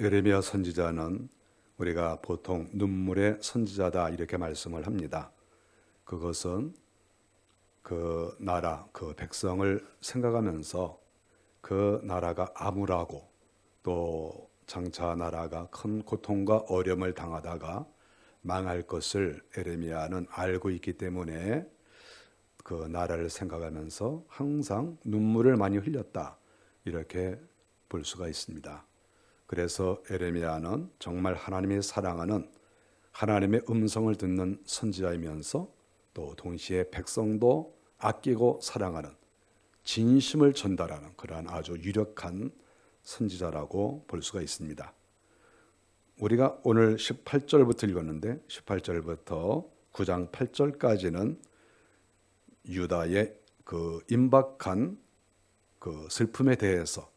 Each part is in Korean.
예레미야 선지자는 우리가 보통 눈물의 선지자다 이렇게 말씀을 합니다. 그것은 그 나라, 그 백성을 생각하면서 그 나라가 암울하고 또 장차 나라가 큰 고통과 어려움을 당하다가 망할 것을 예레미야는 알고 있기 때문에 그 나라를 생각하면서 항상 눈물을 많이 흘렸다 이렇게 볼 수가 있습니다. 그래서 예레미야는 정말 하나님이 사랑하는 하나님의 음성을 듣는 선지자이면서 또 동시에 백성도 아끼고 사랑하는 진심을 전달하는 그러한 아주 유력한 선지자라고 볼 수가 있습니다. 우리가 오늘 18절부터 읽었는데 18절부터 9장 8절까지는 유다의 그 임박한 그 슬픔에 대해서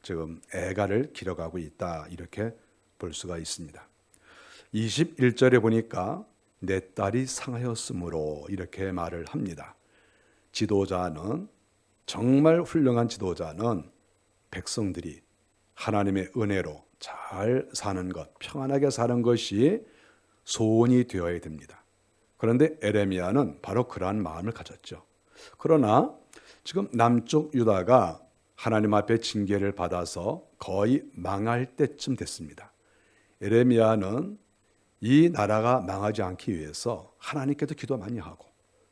지금 애가를 기록하고 있다 이렇게 볼 수가 있습니다. 21절에 보니까 내 딸이 상하였으므로 이렇게 말을 합니다. 지도자는 정말 훌륭한 지도자는 백성들이 하나님의 은혜로 잘 사는 것, 평안하게 사는 것이 소원이 되어야 됩니다. 그런데 예레미야는 바로 그러한 마음을 가졌죠. 그러나 지금 남쪽 유다가 하나님 앞에 징계를 받아서 거의 망할 때쯤 됐습니다. 예레미야는 이 나라가 망하지 않기 위해서 하나님께도 기도 많이 하고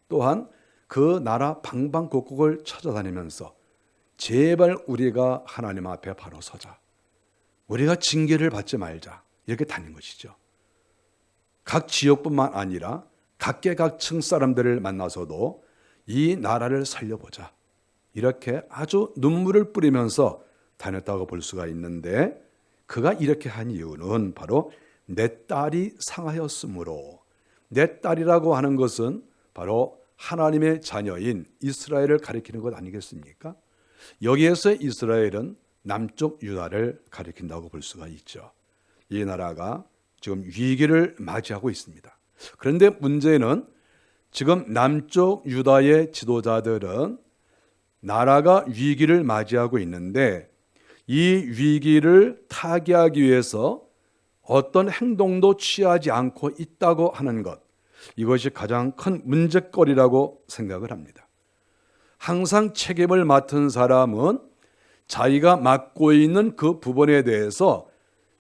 또한 그 나라 방방곡곡을 찾아다니면서 제발 우리가 하나님 앞에 바로 서자. 우리가 징계를 받지 말자. 이렇게 다닌 것이죠. 각 지역뿐만 아니라 각계각층 사람들을 만나서도 이 나라를 살려보자. 이렇게 아주 눈물을 뿌리면서 다녔다고 볼 수가 있는데 그가 이렇게 한 이유는 바로 내 딸이 상하였으므로 내 딸이라고 하는 것은 바로 하나님의 자녀인 이스라엘을 가리키는 것 아니겠습니까? 여기에서 이스라엘은 남쪽 유다를 가리킨다고 볼 수가 있죠. 이 나라가 지금 위기를 맞이하고 있습니다. 그런데 문제는 지금 남쪽 유다의 지도자들은 나라가 위기를 맞이하고 있는데 이 위기를 타개하기 위해서 어떤 행동도 취하지 않고 있다고 하는 것, 이것이 가장 큰 문제거리라고 생각을 합니다. 항상 책임을 맡은 사람은 자기가 맡고 있는 그 부분에 대해서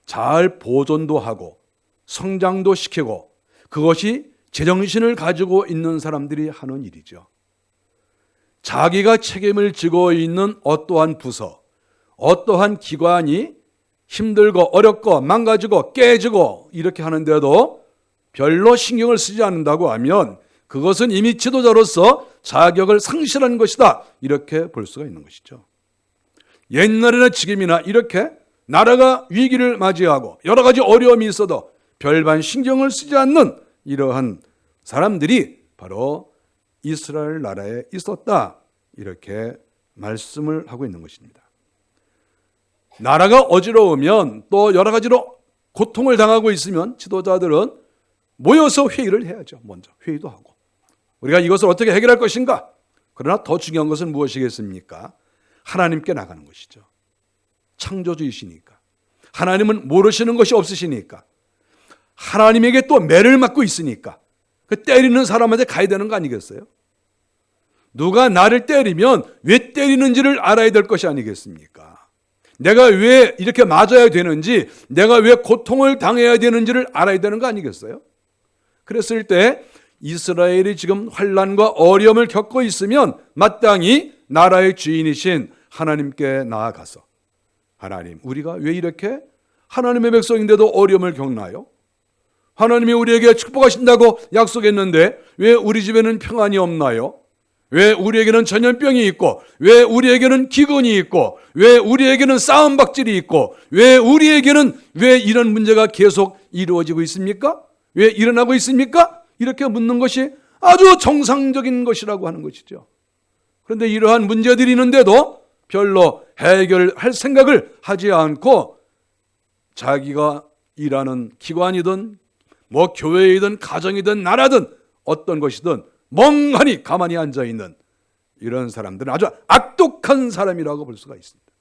잘 보존도 하고 성장도 시키고 그것이 제정신을 가지고 있는 사람들이 하는 일이죠. 자기가 책임을 지고 있는 어떠한 부서, 어떠한 기관이 힘들고 어렵고 망가지고 깨지고 이렇게 하는데도 별로 신경을 쓰지 않는다고 하면 그것은 이미 지도자로서 자격을 상실한 것이다 이렇게 볼 수가 있는 것이죠. 옛날이나 지금이나 이렇게 나라가 위기를 맞이하고 여러 가지 어려움이 있어도 별반 신경을 쓰지 않는 이러한 사람들이 바로 이스라엘 나라에 있었다 이렇게 말씀을 하고 있는 것입니다. 나라가 어지러우면 또 여러 가지로 고통을 당하고 있으면 지도자들은 모여서 회의를 해야죠. 먼저 회의도 하고 우리가 이것을 어떻게 해결할 것인가. 그러나 더 중요한 것은 무엇이겠습니까? 하나님께 나가는 것이죠. 창조주이시니까 하나님은 모르시는 것이 없으시니까 하나님에게 또 매를 맞고 있으니까 그 때리는 사람한테 가야 되는 거 아니겠어요? 누가 나를 때리면 왜 때리는지를 알아야 될 것이 아니겠습니까? 내가 왜 이렇게 맞아야 되는지, 내가 왜 고통을 당해야 되는지를 알아야 되는 거 아니겠어요? 그랬을 때 이스라엘이 지금 환난과 어려움을 겪고 있으면 마땅히 나라의 주인이신 하나님께 나아가서 하나님, 우리가 왜 이렇게 하나님의 백성인데도 어려움을 겪나요? 하나님이 우리에게 축복하신다고 약속했는데 왜 우리 집에는 평안이 없나요? 왜 우리에게는 전염병이 있고 왜 우리에게는 기근이 있고 왜 우리에게는 싸움박질이 있고 왜 우리에게는 왜 이런 문제가 계속 이루어지고 있습니까? 왜 일어나고 있습니까? 이렇게 묻는 것이 아주 정상적인 것이라고 하는 것이죠. 그런데 이러한 문제들이 있는데도 별로 해결할 생각을 하지 않고 자기가 일하는 기관이든 뭐 교회이든 가정이든 나라든 어떤 것이든 멍하니 가만히 앉아있는 이런 사람들은 아주 악독한 사람이라고 볼 수가 있습니다.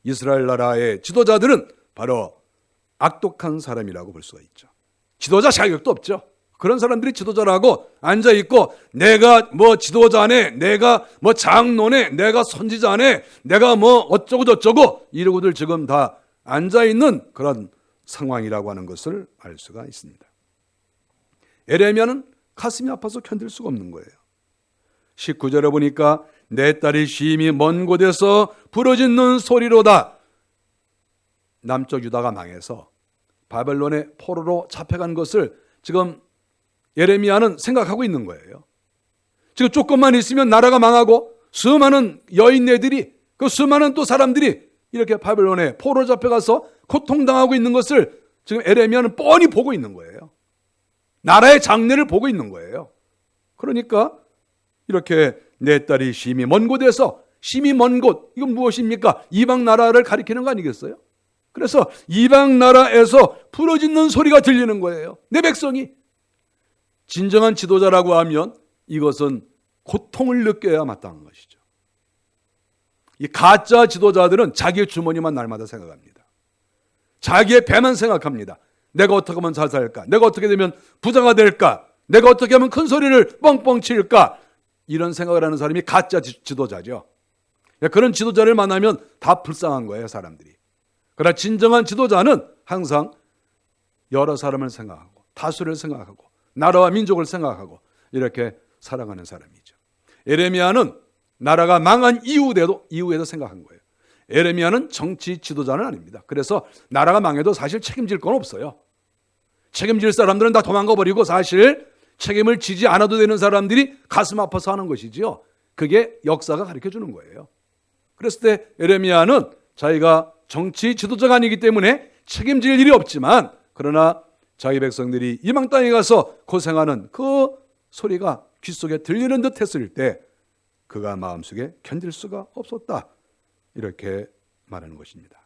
이스라엘 나라의 지도자들은 바로 악독한 사람이라고 볼 수가 있죠. 지도자 자격도 없죠. 그런 사람들이 지도자라고 앉아있고, 내가 뭐 지도자네, 내가 뭐 장로네, 내가 선지자네, 내가 뭐 어쩌고 저쩌고 이러고들 지금 다 앉아있는 그런 상황이라고 하는 것을 알 수가 있습니다. 에레미야는 가슴이 아파서 견딜 수가 없는 거예요. 19절에 보니까 내 딸이 심히 먼 곳에서 부르짖는 소리로다. 남쪽 유다가 망해서 바벨론의 포로로 잡혀간 것을 지금 예레미야는 생각하고 있는 거예요. 지금 조금만 있으면 나라가 망하고 수많은 여인네들이, 그 수많은 또 사람들이 이렇게 바벨론에 포로 잡혀가서 고통당하고 있는 것을 지금 예레미야는 뻔히 보고 있는 거예요. 나라의 장래를 보고 있는 거예요. 그러니까 이렇게 내 딸이 심히 먼 곳에서, 심히 먼 곳, 이건 무엇입니까? 이방 나라를 가리키는 거 아니겠어요? 그래서 이방 나라에서 부르짖는 소리가 들리는 거예요. 내 백성이. 진정한 지도자라고 하면 이것은 고통을 느껴야 마땅한 것이죠. 이 가짜 지도자들은 자기의 주머니만 날마다 생각합니다. 자기의 배만 생각합니다. 내가 어떻게 하면 잘 살까? 내가 어떻게 되면 부자가 될까? 내가 어떻게 하면 큰 소리를 뻥뻥 칠까? 이런 생각을 하는 사람이 가짜 지도자죠. 그런 지도자를 만나면 다 불쌍한 거예요, 사람들이. 그러나 진정한 지도자는 항상 여러 사람을 생각하고 다수를 생각하고 나라와 민족을 생각하고 이렇게 살아가는 사람이죠. 예레미야는 나라가 망한 이후에도 생각한 거예요. 예레미야는 정치 지도자는 아닙니다. 그래서 나라가 망해도 사실 책임질 건 없어요. 책임질 사람들은 다 도망가 버리고 사실 책임을 지지 않아도 되는 사람들이 가슴 아파서 하는 것이지요. 그게 역사가 가르쳐 주는 거예요. 그랬을 때 예레미야는 자기가 정치 지도자가 아니기 때문에 책임질 일이 없지만, 그러나 자기 백성들이 이방 땅에 가서 고생하는 그 소리가 귓속에 들리는 듯 했을 때 그가 마음속에 견딜 수가 없었다, 이렇게 말하는 것입니다.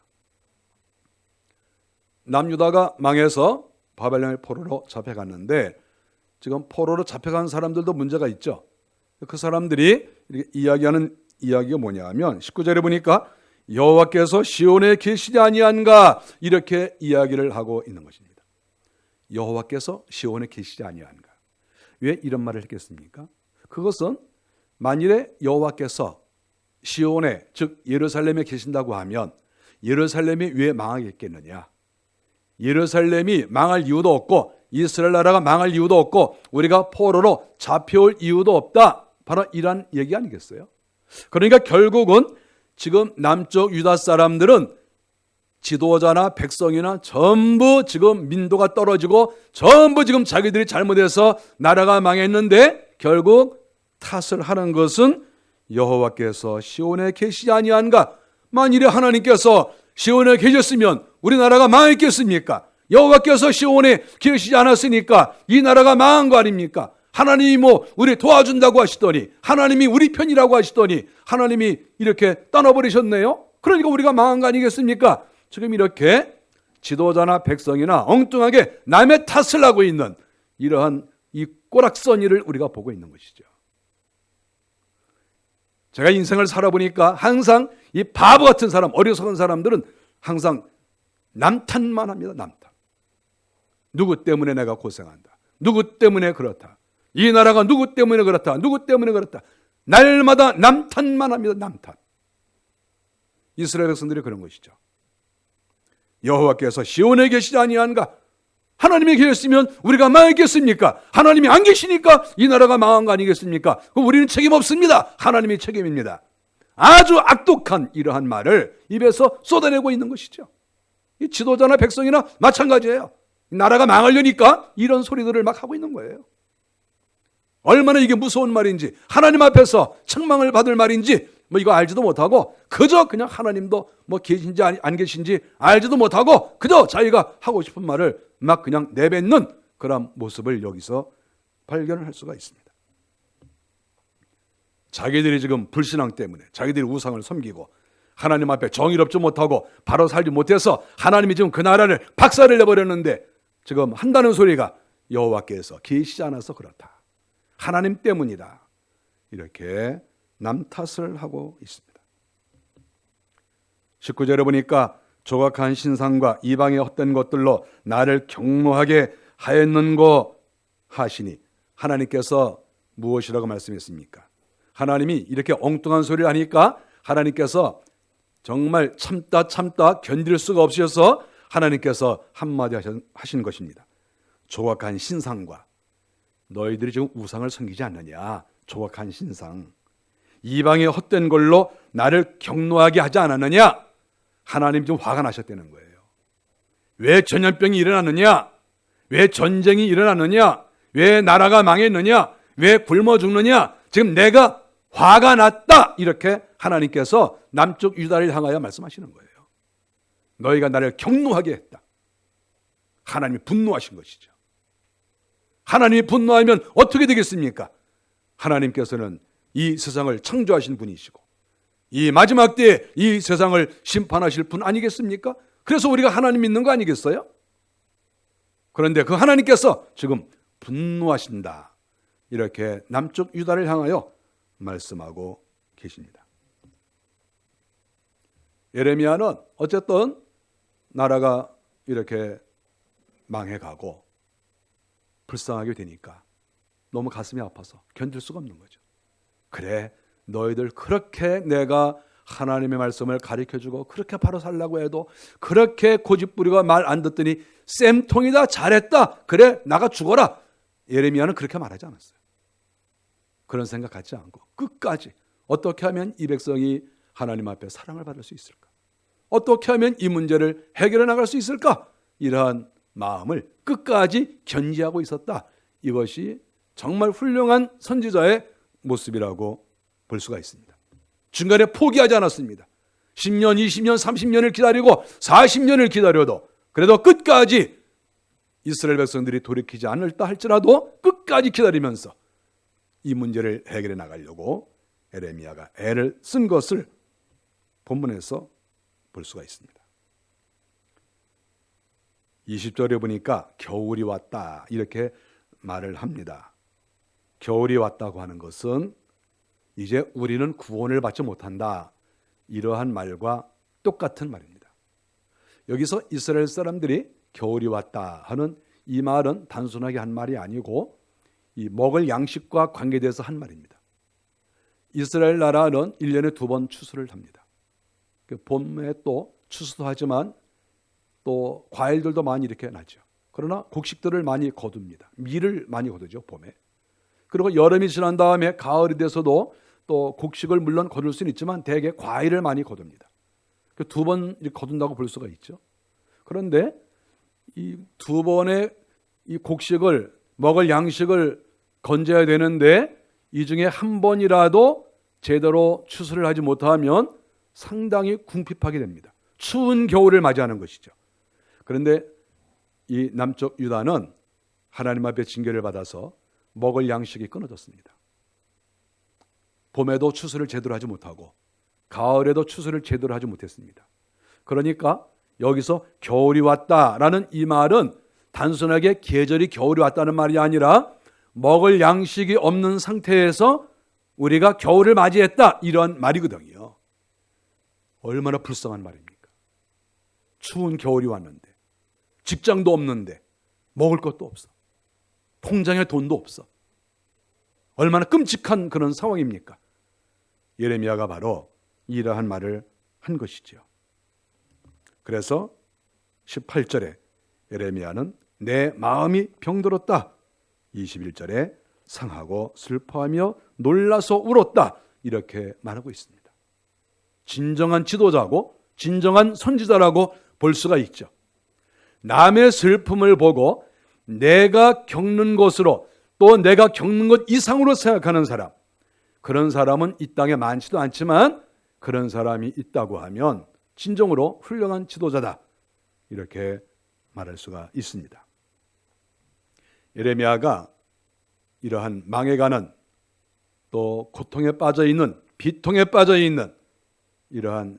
남유다가 망해서 바벨론의 포로로 잡혀갔는데, 지금 포로로 잡혀간 사람들도 문제가 있죠. 그 사람들이 이렇게 이야기하는 이야기가 뭐냐 하면 19절에 보니까 여호와께서 시온에 계시지 아니한가, 이렇게 이야기를 하고 있는 것입니다. 여호와께서 시온에 계시지 아니한가. 왜 이런 말을 했겠습니까? 그것은 만일에 여호와께서 시온에, 즉 예루살렘에 계신다고 하면 예루살렘이 왜 망하겠느냐? 예루살렘이 망할 이유도 없고 이스라엘 나라가 망할 이유도 없고 우리가 포로로 잡혀올 이유도 없다, 바로 이런 얘기 아니겠어요? 그러니까 결국은 지금 남쪽 유다 사람들은 지도자나 백성이나 전부 지금 민도가 떨어지고 전부 지금 자기들이 잘못해서 나라가 망했는데, 결국 탓을 하는 것은 여호와께서 시온에 계시지 아니한가. 만일에 하나님께서 시온에 계셨으면 우리나라가 망했겠습니까? 여호와께서 시온에 계시지 않았으니까 이 나라가 망한 거 아닙니까? 하나님이 뭐 우리 도와준다고 하시더니, 하나님이 우리 편이라고 하시더니 하나님이 이렇게 떠나버리셨네요. 그러니까 우리가 망한 거 아니겠습니까? 지금 이렇게 지도자나 백성이나 엉뚱하게 남의 탓을 하고 있는 이러한 이 꼬락서니를 우리가 보고 있는 것이죠. 제가 인생을 살아보니까 항상 이 바보 같은 사람, 어리석은 사람들은 항상 남탓만 합니다. 남탓. 누구 때문에 내가 고생한다. 누구 때문에 그렇다. 이 나라가 누구 때문에 그렇다. 누구 때문에 그렇다. 날마다 남탓만 합니다. 남탓. 이스라엘 백성들이 그런 것이죠. 여호와께서 시온에 계시지 아니한가? 하나님이 계셨으면 우리가 망했겠습니까? 하나님이 안 계시니까 이 나라가 망한 거 아니겠습니까? 우리는 책임 없습니다. 하나님이 책임입니다. 아주 악독한 이러한 말을 입에서 쏟아내고 있는 것이죠. 이 지도자나 백성이나 마찬가지예요. 나라가 망하려니까 이런 소리들을 막 하고 있는 거예요. 얼마나 이게 무서운 말인지, 하나님 앞에서 책망을 받을 말인지 뭐 이거 알지도 못하고 그저 그냥 하나님도 뭐 계신지 안 계신지 알지도 못하고 그저 자기가 하고 싶은 말을 막 그냥 내뱉는 그런 모습을 여기서 발견을 할 수가 있습니다. 자기들이 지금 불신앙 때문에 자기들이 우상을 섬기고 하나님 앞에 정의롭지 못하고 바로 살지 못해서 하나님이 지금 그 나라를 박살을 내버렸는데 지금 한다는 소리가 여호와께서 계시지 않아서 그렇다. 하나님 때문이다. 이렇게 남 탓을 하고 있습니다. 19절에 보니까 조각한 신상과 이방의 헛된 것들로 나를 경노하게 하였는고 하시니, 하나님께서 무엇이라고 말씀했습니까? 하나님이 이렇게 엉뚱한 소리를 하니까 하나님께서 정말 참다 견딜 수가 없으셔서 하나님께서 한마디 하신 것입니다. 조각한 신상과, 너희들이 지금 우상을 섬기지 않느냐, 조각한 신상, 이방의 헛된 걸로 나를 경노하게 하지 않았느냐, 하나님 좀 화가 나셨다는 거예요. 왜 전염병이 일어났느냐, 왜 전쟁이 일어났느냐, 왜 나라가 망했느냐, 왜 굶어 죽느냐, 지금 내가 화가 났다, 이렇게 하나님께서 남쪽 유다를 향하여 말씀하시는 거예요. 너희가 나를 경노하게 했다. 하나님이 분노하신 것이죠. 하나님이 분노하면 어떻게 되겠습니까? 하나님께서는 이 세상을 창조하신 분이시고 이 마지막 때에 이 세상을 심판하실 분 아니겠습니까? 그래서 우리가 하나님 믿는 거 아니겠어요? 그런데 그 하나님께서 지금 분노하신다, 이렇게 남쪽 유다를 향하여 말씀하고 계십니다. 예레미야는 어쨌든 나라가 이렇게 망해가고 불쌍하게 되니까 너무 가슴이 아파서 견딜 수가 없는 거죠. 그래, 너희들 그렇게 내가 하나님의 말씀을 가르쳐주고 그렇게 바로 살라고 해도 그렇게 고집부리고 말 안 듣더니 쌤통이다, 잘했다, 그래 나가 죽어라. 예레미야는 그렇게 말하지 않았어요. 그런 생각 갖지 않고 끝까지 어떻게 하면 이 백성이 하나님 앞에 사랑을 받을 수 있을까, 어떻게 하면 이 문제를 해결해 나갈 수 있을까, 이러한 마음을 끝까지 견지하고 있었다. 이것이 정말 훌륭한 선지자의 모습이라고 볼 수가 있습니다. 중간에 포기하지 않았습니다. 10년, 20년, 30년을 기다리고 40년을 기다려도 그래도 끝까지 이스라엘 백성들이 돌이키지 않을다 할지라도 끝까지 기다리면서 이 문제를 해결해 나가려고 에레미야가 애를 쓴 것을 본문에서 볼 수가 있습니다. 20절에 보니까 겨울이 왔다, 이렇게 말을 합니다. 겨울이 왔다고 하는 것은 이제 우리는 구원을 받지 못한다, 이러한 말과 똑같은 말입니다. 여기서 이스라엘 사람들이 겨울이 왔다 하는 이 말은 단순하게 한 말이 아니고 이 먹을 양식과 관계돼서 한 말입니다. 이스라엘 나라는 1년에 2번 추수를 합니다. 봄에 또 추수도 하지만 또 과일들도 많이 이렇게 나죠. 그러나 곡식들을 많이 거둡니다. 밀을 많이 거두죠, 봄에. 그리고 여름이 지난 다음에 가을이 돼서도 또 곡식을 물론 거둘 수는 있지만 대개 과일을 많이 거둡니다. 2번 거둔다고 볼 수가 있죠. 그런데 이 2번의 이 곡식을, 먹을 양식을 건져야 되는데 이 중에 한 번이라도 제대로 추수를 하지 못하면 상당히 궁핍하게 됩니다. 추운 겨울을 맞이하는 것이죠. 그런데 이 남쪽 유다는 하나님 앞에 징계를 받아서 먹을 양식이 끊어졌습니다. 봄에도 추수를 제대로 하지 못하고 가을에도 추수를 제대로 하지 못했습니다. 그러니까 여기서 겨울이 왔다라는 이 말은 단순하게 계절이 겨울이 왔다는 말이 아니라 먹을 양식이 없는 상태에서 우리가 겨울을 맞이했다, 이런 말이거든요. 얼마나 불쌍한 말입니까? 추운 겨울이 왔는데 직장도 없는데 먹을 것도 없어, 통장에 돈도 없어. 얼마나 끔찍한 그런 상황입니까? 예레미야가 바로 이러한 말을 한 것이죠. 그래서 18절에 예레미야는 내 마음이 병들었다, 21절에 상하고 슬퍼하며 놀라서 울었다, 이렇게 말하고 있습니다. 진정한 지도자고 진정한 선지자라고 볼 수가 있죠. 남의 슬픔을 보고 내가 겪는 것으로, 또 내가 겪는 것 이상으로 생각하는 사람, 그런 사람은 이 땅에 많지도 않지만 그런 사람이 있다고 하면 진정으로 훌륭한 지도자다, 이렇게 말할 수가 있습니다. 예레미야가 이러한 망해가는, 또 고통에 빠져있는, 비통에 빠져있는 이러한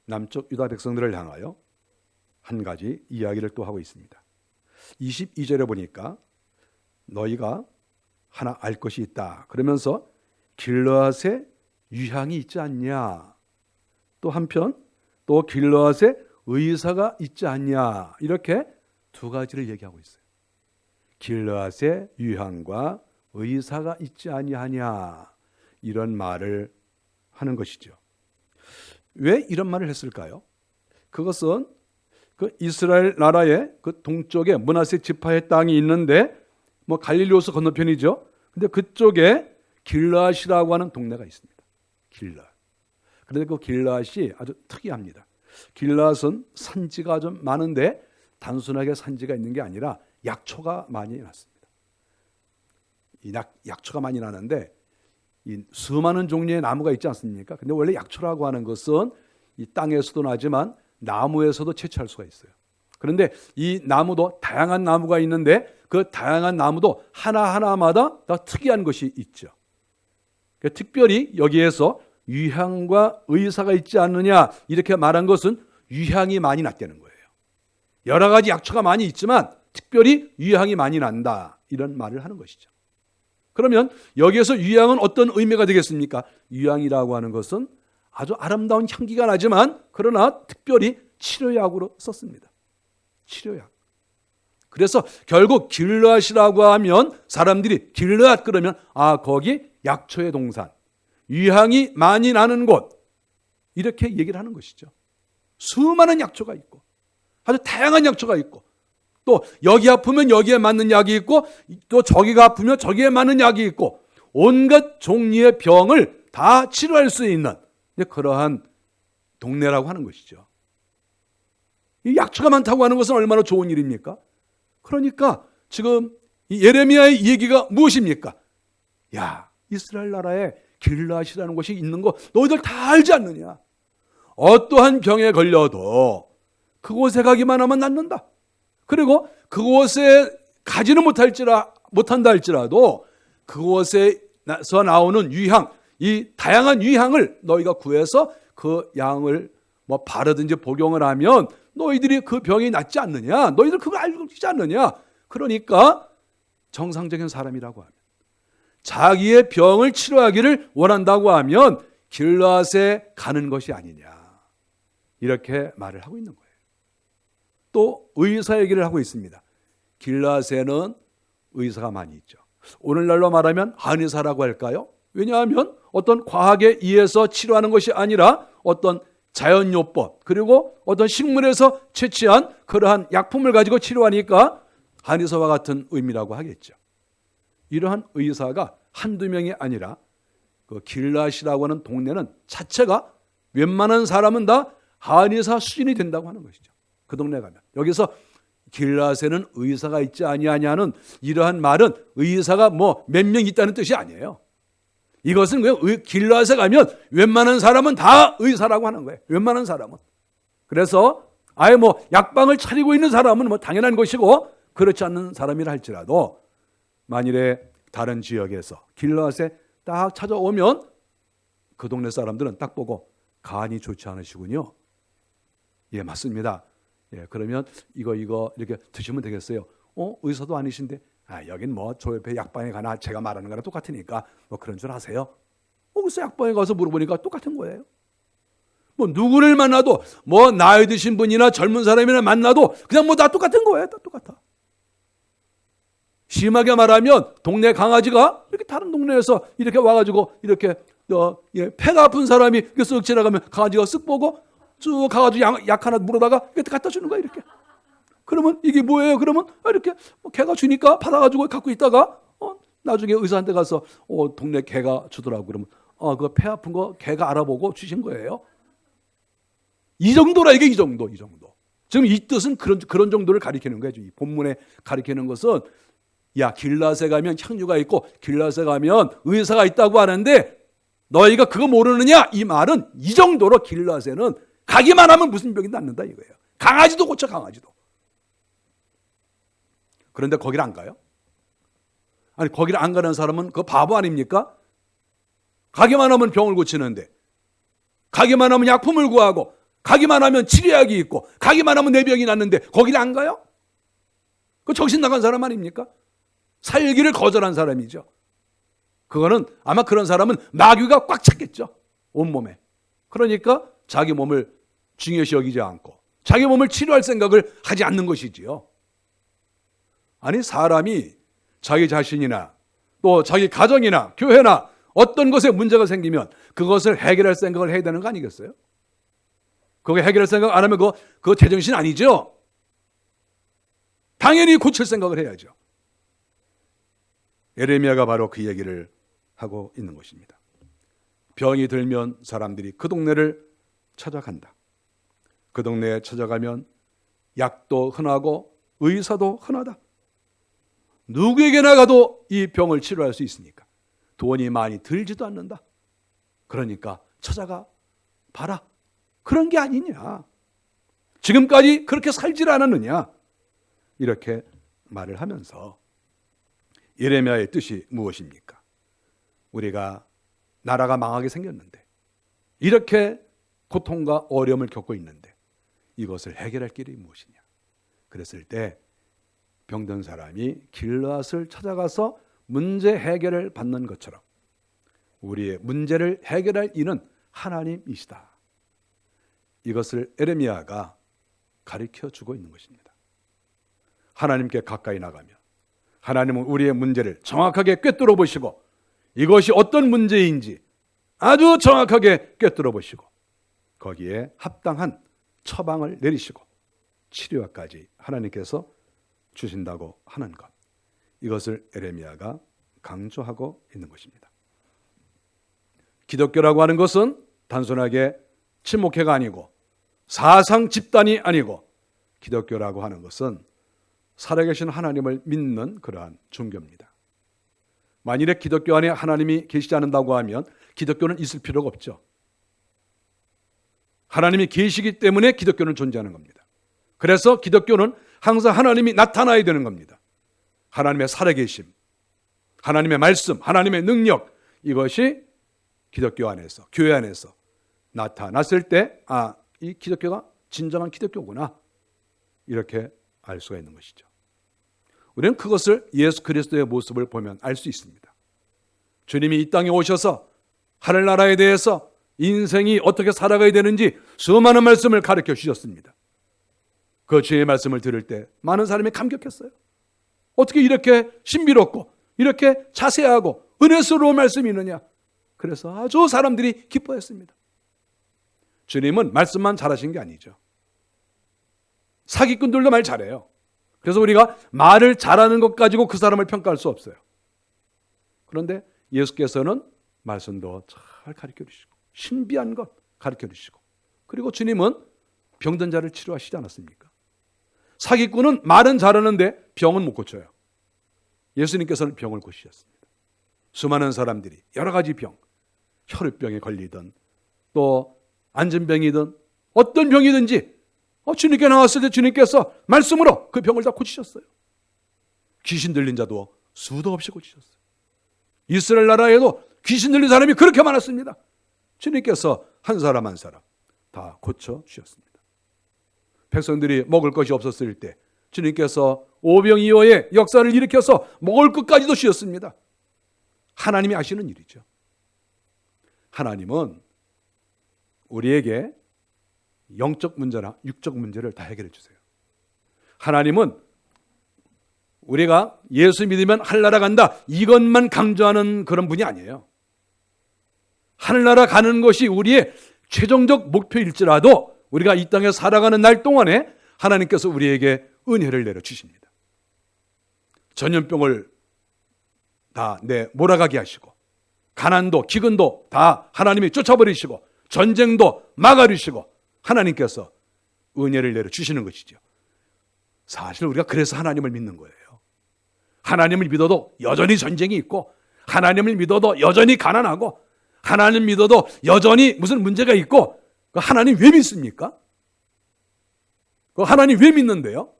남쪽 유다 백성들을 향하여 한 가지 이야기를 또 하고 있습니다. 22절에 보니까 너희가 하나 알 것이 있다, 그러면서 길르앗에 유향이 있지 않냐, 또 한편 또 길르앗에 의사가 있지 않냐, 이렇게 두 가지를 얘기하고 있어요. 길르앗의 유향과 의사가 있지 아니하냐, 이런 말을 하는 것이죠. 왜 이런 말을 했을까요? 그것은 그 이스라엘 나라의 그 동쪽에 므낫세 지파의 땅이 있는데 뭐 갈릴리호수 건너편이죠. 근데 그쪽에 길르앗이라고 하는 동네가 있습니다. 길르앗. 그런데 그 길르앗이 아주 특이합니다. 길르앗은 산지가 좀 많은데 단순하게 산지가 있는 게 아니라 약초가 많이 났습니다. 이 약초가 많이 나는데 이 수많은 종류의 나무가 있지 않습니까? 근데 원래 약초라고 하는 것은 이 땅에서도 나지만 나무에서도 채취할 수가 있어요. 그런데 이 나무도 다양한 나무가 있는데 그 다양한 나무도 하나하나마다 다 특이한 것이 있죠. 특별히 여기에서 유향과 의사가 있지 않느냐, 이렇게 말한 것은 유향이 많이 났다는 거예요. 여러 가지 약초가 많이 있지만 특별히 유향이 많이 난다, 이런 말을 하는 것이죠. 그러면 여기에서 유향은 어떤 의미가 되겠습니까? 유향이라고 하는 것은 아주 아름다운 향기가 나지만 그러나 특별히 치료약으로 썼습니다. 치료약. 그래서 결국 길르앗이라고 하면 사람들이 길르앗 그러면 거기 약초의 동산, 유향이 많이 나는 곳, 이렇게 얘기를 하는 것이죠. 수많은 약초가 있고 아주 다양한 약초가 있고 또 여기 아프면 여기에 맞는 약이 있고 또 저기가 아프면 저기에 맞는 약이 있고 온갖 종류의 병을 다 치료할 수 있는 그러한 동네라고 하는 것이죠. 이 약초가 많다고 하는 것은 얼마나 좋은 일입니까? 그러니까 지금 이 예레미야의 얘기가 무엇입니까? 야, 이스라엘 나라에 길르앗이라는 곳이 있는 거 너희들 다 알지 않느냐? 어떠한 병에 걸려도 그곳에 가기만 하면 낫는다. 그리고 그곳에 가지는 못한다 할지라도 그곳에서 나오는 유향, 이 다양한 유향을 너희가 구해서 그 양을 뭐 바르든지 복용을 하면 너희들이 그 병이 낫지 않느냐? 너희들 그거 알고 있지 않느냐? 그러니까 정상적인 사람이라고 하면 자기의 병을 치료하기를 원한다고 하면 길르앗에 가는 것이 아니냐, 이렇게 말을 하고 있는 거예요. 또 의사 얘기를 하고 있습니다. 길르앗에는 의사가 많이 있죠. 오늘날로 말하면 한의사라고 할까요? 왜냐하면 어떤 과학에 의해서 치료하는 것이 아니라 어떤 자연요법 그리고 어떤 식물에서 채취한 그러한 약품을 가지고 치료하니까 한의사와 같은 의미라고 하겠죠. 이러한 의사가 한두 명이 아니라 그 길르앗이라고 하는 동네는 자체가 웬만한 사람은 다 한의사 수준이 된다고 하는 것이죠. 그 동네 가면. 여기서 길르앗에는 의사가 있지 아니하냐는 이러한 말은 의사가 뭐 몇 명 있다는 뜻이 아니에요. 이것은 그냥 길르앗에 가면 웬만한 사람은 다 의사라고 하는 거예요. 웬만한 사람은. 그래서 아예 뭐 약방을 차리고 있는 사람은 뭐 당연한 것이고 그렇지 않는 사람이라 할지라도 만일에 다른 지역에서 길르앗에 딱 찾아오면 그 동네 사람들은 딱 보고 간이 좋지 않으시군요. 예, 맞습니다. 예, 그러면 이거 이렇게 드시면 되겠어요. 의사도 아니신데 여긴 뭐 저 옆에 약방에 가나 제가 말하는 거랑 똑같으니까 뭐 그런 줄 아세요? 그래서 약방에 가서 물어보니까 똑같은 거예요. 뭐 누구를 만나도 뭐 나이 드신 분이나 젊은 사람이나 만나도 그냥 뭐 다 똑같은 거예요. 다 똑같아. 심하게 말하면 동네 강아지가 이렇게 다른 동네에서 이렇게 와가지고 이렇게 폐가 아픈 사람이 이렇게 쓱 지나가면 강아지가 쓱 보고 쭉 가가지고 약 하나 물어다가 이렇게 갖다 주는 거야. 이렇게. 그러면 이게 뭐예요? 그러면 이렇게 개가 주니까 받아가지고 갖고 있다가 나중에 의사한테 가서 동네 개가 주더라고. 그러면 그 폐 아픈 거 개가 알아보고 주신 거예요. 이 정도라 이게 이 정도. 지금 이 뜻은 그런 정도를 가리키는 거예요. 이 본문에 가리키는 것은 길르앗에 가면 향유가 있고 길르앗에 가면 의사가 있다고 하는데 너희가 그거 모르느냐? 이 말은 이 정도로 길르앗에는 가기만 하면 무슨 병이 낫는다 이거예요. 강아지도 고쳐, 강아지도. 그런데 거기를 안 가요? 아니, 거기를 안 가는 사람은 그 바보 아닙니까? 가기만 하면 병을 고치는데, 가기만 하면 약품을 구하고, 가기만 하면 치료약이 있고, 가기만 하면 내 병이 낫는데 거기를 안 가요? 그 정신 나간 사람 아닙니까? 살기를 거절한 사람이죠. 그거는 아마 그런 사람은 마귀가 꽉 찼겠죠. 온몸에. 그러니까 자기 몸을 중요시 여기지 않고 자기 몸을 치료할 생각을 하지 않는 것이지요. 아니, 사람이 자기 자신이나 또 자기 가정이나 교회나 어떤 것에 문제가 생기면 그것을 해결할 생각을 해야 되는 거 아니겠어요? 그거 해결할 생각 안 하면 그거 제정신 아니죠? 당연히 고칠 생각을 해야죠. 예레미야가 바로 그 얘기를 하고 있는 것입니다. 병이 들면 사람들이 그 동네를 찾아간다. 그 동네에 찾아가면 약도 흔하고 의사도 흔하다. 누구에게나 가도 이 병을 치료할 수 있으니까 돈이 많이 들지도 않는다. 그러니까 찾아가 봐라. 그런 게 아니냐. 지금까지 그렇게 살질 않았느냐. 이렇게 말을 하면서 예레미야의 뜻이 무엇입니까? 우리가 나라가 망하게 생겼는데, 이렇게 고통과 어려움을 겪고 있는데 이것을 해결할 길이 무엇이냐. 그랬을 때 병든 사람이 길르앗을 찾아가서 문제 해결을 받는 것처럼 우리의 문제를 해결할 이는 하나님이시다. 이것을 예레미야가 가르쳐 주고 있는 것입니다. 하나님께 가까이 나가면 하나님은 우리의 문제를 정확하게 꿰뚫어 보시고 이것이 어떤 문제인지 아주 정확하게 꿰뚫어 보시고 거기에 합당한 처방을 내리시고 치료까지 하나님께서 주신다고 하는 것, 이것을 예레미야가 강조하고 있는 것입니다. 기독교라고 하는 것은 단순하게 친목회가 아니고 사상 집단이 아니고 기독교라고 하는 것은 살아계신 하나님을 믿는 그러한 종교입니다. 만일에 기독교 안에 하나님이 계시지 않는다고 하면 기독교는 있을 필요가 없죠. 하나님이 계시기 때문에 기독교는 존재하는 겁니다. 그래서 기독교는 항상 하나님이 나타나야 되는 겁니다. 하나님의 살아계심, 하나님의 말씀, 하나님의 능력, 이것이 기독교 안에서, 교회 안에서 나타났을 때 이 기독교가 진정한 기독교구나, 이렇게 알 수가 있는 것이죠. 우리는 그것을 예수 그리스도의 모습을 보면 알 수 있습니다. 주님이 이 땅에 오셔서 하늘나라에 대해서 인생이 어떻게 살아가야 되는지 수많은 말씀을 가르쳐 주셨습니다. 그 주의 말씀을 들을 때 많은 사람이 감격했어요. 어떻게 이렇게 신비롭고 이렇게 자세하고 은혜스러운 말씀이 있느냐. 그래서 아주 사람들이 기뻐했습니다. 주님은 말씀만 잘하신 게 아니죠. 사기꾼들도 말 잘해요. 그래서 우리가 말을 잘하는 것 가지고 그 사람을 평가할 수 없어요. 그런데 예수께서는 말씀도 잘 가르쳐 주시고 신비한 것 가르쳐 주시고, 그리고 주님은 병든 자를 치료하시지 않았습니까? 사기꾼은 말은 잘하는데 병은 못 고쳐요. 예수님께서는 병을 고치셨습니다. 수많은 사람들이 여러 가지 병, 혈우병에 걸리든 또 안진병이든 어떤 병이든지 주님께 나왔을 때 주님께서 말씀으로 그 병을 다 고치셨어요. 귀신 들린 자도 수도 없이 고치셨어요. 이스라엘 나라에도 귀신 들린 사람이 그렇게 많았습니다. 주님께서 한 사람 한 사람 다 고쳐주셨습니다. 백성들이 먹을 것이 없었을 때 주님께서 오병이어의 역사를 일으켜서 먹을 것까지도 주셨습니다. 하나님이 하시는 일이죠. 하나님은 우리에게 영적 문제나 육적 문제를 다 해결해 주세요. 하나님은 우리가 예수 믿으면 하늘나라 간다, 이것만 강조하는 그런 분이 아니에요. 하늘나라 가는 것이 우리의 최종적 목표일지라도 우리가 이 땅에 살아가는 날 동안에 하나님께서 우리에게 은혜를 내려주십니다. 전염병을 다 몰아가게 하시고, 가난도 기근도 다 하나님이 쫓아버리시고, 전쟁도 막아주시고, 하나님께서 은혜를 내려주시는 것이죠. 사실 우리가 그래서 하나님을 믿는 거예요. 하나님을 믿어도 여전히 전쟁이 있고, 하나님을 믿어도 여전히 가난하고, 하나님 믿어도 여전히 무슨 문제가 있고, 하나님 왜 믿습니까? 하나님 왜 믿는데요?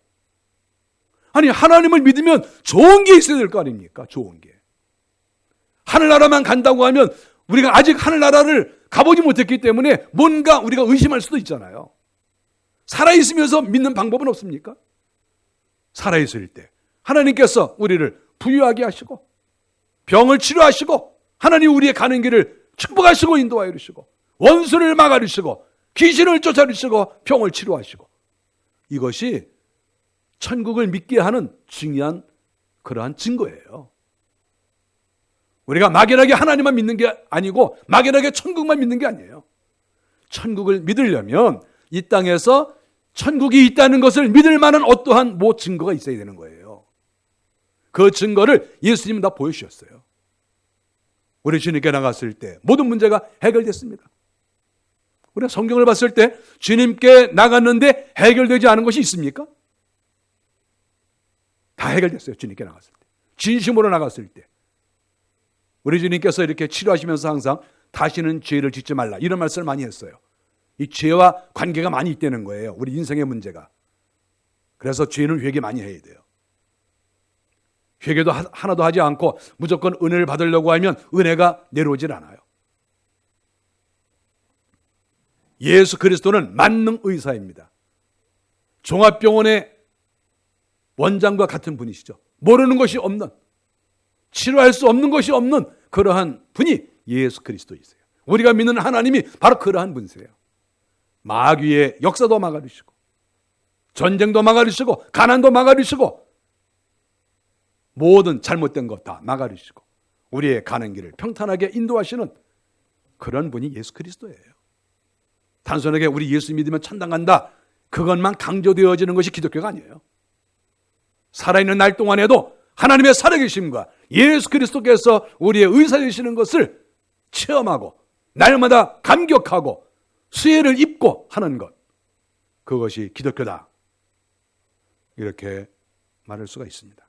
아니, 하나님을 믿으면 좋은 게 있어야 될 거 아닙니까? 좋은 게. 하늘나라만 간다고 하면 우리가 아직 하늘나라를 가보지 못했기 때문에 뭔가 우리가 의심할 수도 있잖아요. 살아있으면서 믿는 방법은 없습니까? 살아있을 때 하나님께서 우리를 부유하게 하시고 병을 치료하시고 하나님 우리의 가는 길을 축복하시고 인도하여 주시고 원수를 막아주시고 귀신을 쫓아주시고 병을 치료하시고 이것이 천국을 믿게 하는 중요한 그러한 증거예요. 우리가 막연하게 하나님만 믿는 게 아니고 막연하게 천국만 믿는 게 아니에요. 천국을 믿으려면 이 땅에서 천국이 있다는 것을 믿을 만한 어떠한 증거가 있어야 되는 거예요. 그 증거를 예수님은 다 보여주셨어요. 우리 주님께 나갔을 때 모든 문제가 해결됐습니다. 우리가 성경을 봤을 때 주님께 나갔는데 해결되지 않은 것이 있습니까? 다 해결됐어요. 주님께 나갔을 때. 진심으로 나갔을 때. 우리 주님께서 이렇게 치료하시면서 항상 다시는 죄를 짓지 말라 이런 말씀을 많이 했어요. 이 죄와 관계가 많이 있다는 거예요. 우리 인생의 문제가. 그래서 죄는 회개 많이 해야 돼요. 회개도 하나도 하지 않고 무조건 은혜를 받으려고 하면 은혜가 내려오질 않아요. 예수 그리스도는 만능 의사입니다. 종합병원의 원장과 같은 분이시죠. 모르는 것이 없는, 치료할 수 없는 것이 없는 그러한 분이 예수 그리스도이세요. 우리가 믿는 하나님이 바로 그러한 분이세요. 마귀의 역사도 막아주시고 전쟁도 막아주시고 가난도 막아주시고 모든 잘못된 것 다 막아주시고 우리의 가는 길을 평탄하게 인도하시는 그런 분이 예수 그리스도예요. 단순하게 우리 예수 믿으면 천당 간다 그것만 강조되어지는 것이 기독교가 아니에요. 살아있는 날 동안에도 하나님의 살아계심과 예수 그리스도께서 우리의 의사 되시는 것을 체험하고 날마다 감격하고 수혜를 입고 하는 것, 그것이 기독교다 이렇게 말할 수가 있습니다.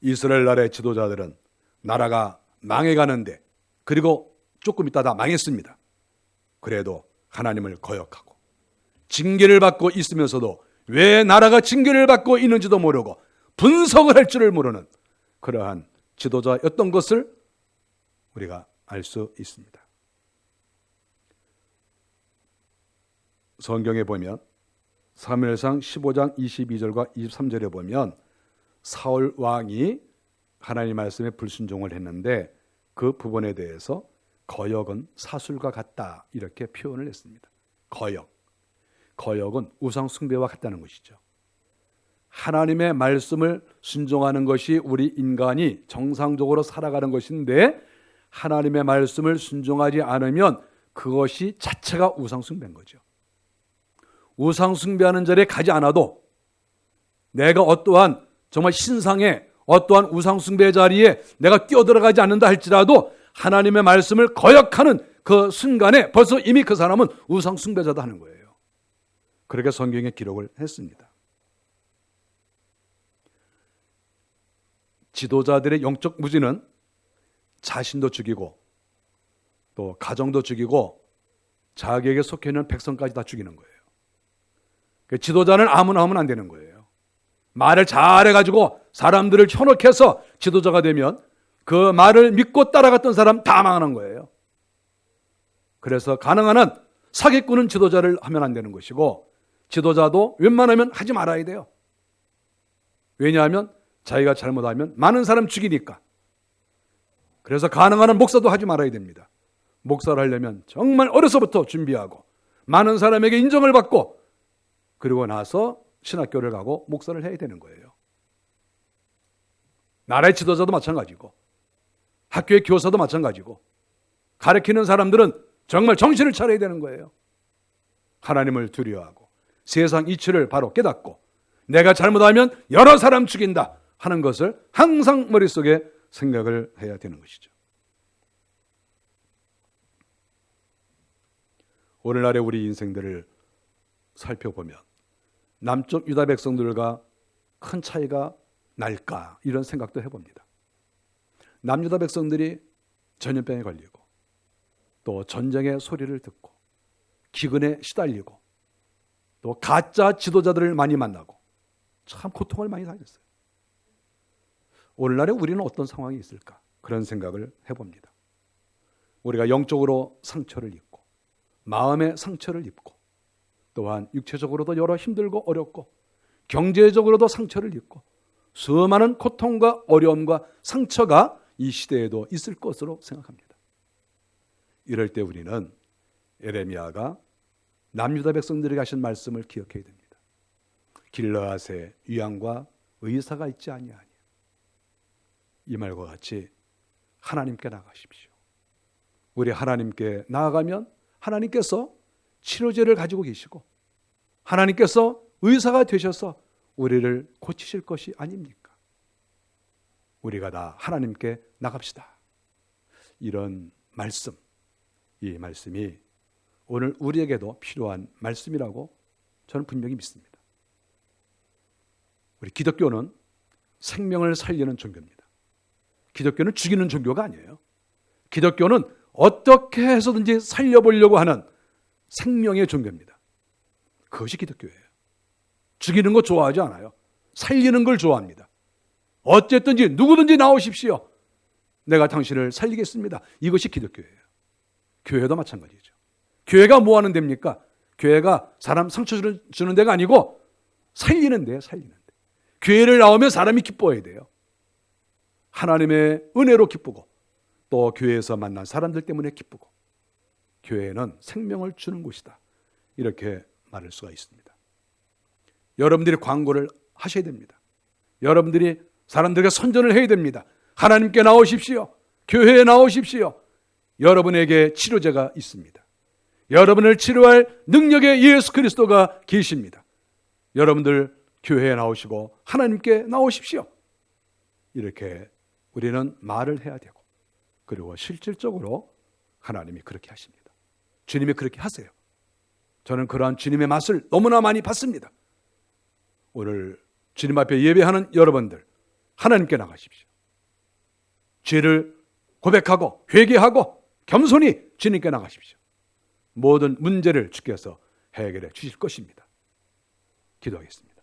이스라엘 나라의 지도자들은 나라가 망해가는데 그리고 조금 있다 다 망했습니다. 그래도 하나님을 거역하고 징계를 받고 있으면서도 왜 나라가 징계를 받고 있는지도 모르고 분석을 할 줄을 모르는 그러한 지도자였던 것을 우리가 알 수 있습니다. 성경에 보면 사무엘상 15장 22절과 23절에 보면 사울 왕이 하나님 말씀에 불순종을 했는데 그 부분에 대해서 거역은 사술과 같다 이렇게 표현을 했습니다. 거역은 우상 숭배와 같다는 것이죠. 하나님의 말씀을 순종하는 것이 우리 인간이 정상적으로 살아가는 것인데 하나님의 말씀을 순종하지 않으면 그것이 자체가 우상 숭배인 거죠. 우상 숭배하는 자리에 가지 않아도 내가 어떠한 정말 신상의 어떠한 우상 숭배 자리에 내가 뛰어들어가지 않는다 할지라도 하나님의 말씀을 거역하는 그 순간에 벌써 이미 그 사람은 우상 숭배자다 하는 거예요. 그렇게 성경에 기록을 했습니다. 지도자들의 영적 무지는 자신도 죽이고 또 가정도 죽이고 자기에게 속해 있는 백성까지 다 죽이는 거예요. 지도자는 아무나 하면 안 되는 거예요. 말을 잘해가지고 사람들을 현혹해서 지도자가 되면 그 말을 믿고 따라갔던 사람 다 망하는 거예요. 그래서 가능한 한 사기꾼은 지도자를 하면 안 되는 것이고 지도자도 웬만하면 하지 말아야 돼요. 왜냐하면 자기가 잘못하면 많은 사람 죽이니까. 그래서 가능한 한 목사도 하지 말아야 됩니다. 목사를 하려면 정말 어려서부터 준비하고 많은 사람에게 인정을 받고 그리고 나서 신학교를 가고 목사를 해야 되는 거예요. 나라의 지도자도 마찬가지고 학교의 교사도 마찬가지고 가르치는 사람들은 정말 정신을 차려야 되는 거예요. 하나님을 두려워하고 세상 이치를 바로 깨닫고 내가 잘못하면 여러 사람 죽인다 하는 것을 항상 머릿속에 생각을 해야 되는 것이죠. 오늘날의 우리 인생들을 살펴보면 남쪽 유다 백성들과 큰 차이가 날까 이런 생각도 해봅니다. 남유다 백성들이 전염병에 걸리고 또 전쟁의 소리를 듣고 기근에 시달리고 또 가짜 지도자들을 많이 만나고 참 고통을 많이 당했어요. 오늘날에 우리는 어떤 상황이 있을까? 그런 생각을 해봅니다. 우리가 영적으로 상처를 입고 마음의 상처를 입고 또한 육체적으로도 여러 힘들고 어렵고 경제적으로도 상처를 입고 수많은 고통과 어려움과 상처가 이 시대에도 있을 것으로 생각합니다. 이럴 때 우리는 예레미야가 남유다 백성들에게 하신 말씀을 기억해야 됩니다. 길르앗에 유황과 의사가 있지 아니하니 이 말과 같이 하나님께 나가십시오. 우리 하나님께 나아가면 하나님께서 치료제를 가지고 계시고 하나님께서 의사가 되셔서 우리를 고치실 것이 아닙니까? 우리가 다 하나님께 나갑시다. 이런 말씀, 이 말씀이 오늘 우리에게도 필요한 말씀이라고 저는 분명히 믿습니다. 우리 기독교는 생명을 살리는 종교입니다. 기독교는 죽이는 종교가 아니에요. 기독교는 어떻게 해서든지 살려보려고 하는 생명의 종교입니다. 그것이 기독교예요. 죽이는 거 좋아하지 않아요. 살리는 걸 좋아합니다. 어쨌든지 누구든지 나오십시오. 내가 당신을 살리겠습니다. 이것이 기독교예요. 교회도 마찬가지죠. 교회가 뭐 하는 데입니까? 교회가 사람 상처 주는 데가 아니고 살리는 데예요. 살리는 데. 교회를 나오면 사람이 기뻐해야 돼요. 하나님의 은혜로 기쁘고 또 교회에서 만난 사람들 때문에 기쁘고 교회는 생명을 주는 곳이다. 이렇게 말할 수가 있습니다. 여러분들이 광고를 하셔야 됩니다. 여러분들이 사람들에게 선전을 해야 됩니다. 하나님께 나오십시오. 교회에 나오십시오. 여러분에게 치료제가 있습니다. 여러분을 치료할 능력의 예수 그리스도가 계십니다. 여러분들 교회에 나오시고 하나님께 나오십시오. 이렇게 우리는 말을 해야 되고 그리고 실질적으로 하나님이 그렇게 하십니다. 주님이 그렇게 하세요. 저는 그러한 주님의 맛을 너무나 많이 봤습니다. 오늘 주님 앞에 예배하는 여러분들 하나님께 나가십시오. 죄를 고백하고 회개하고 겸손히 주님께 나가십시오. 모든 문제를 주께서 해결해 주실 것입니다. 기도하겠습니다.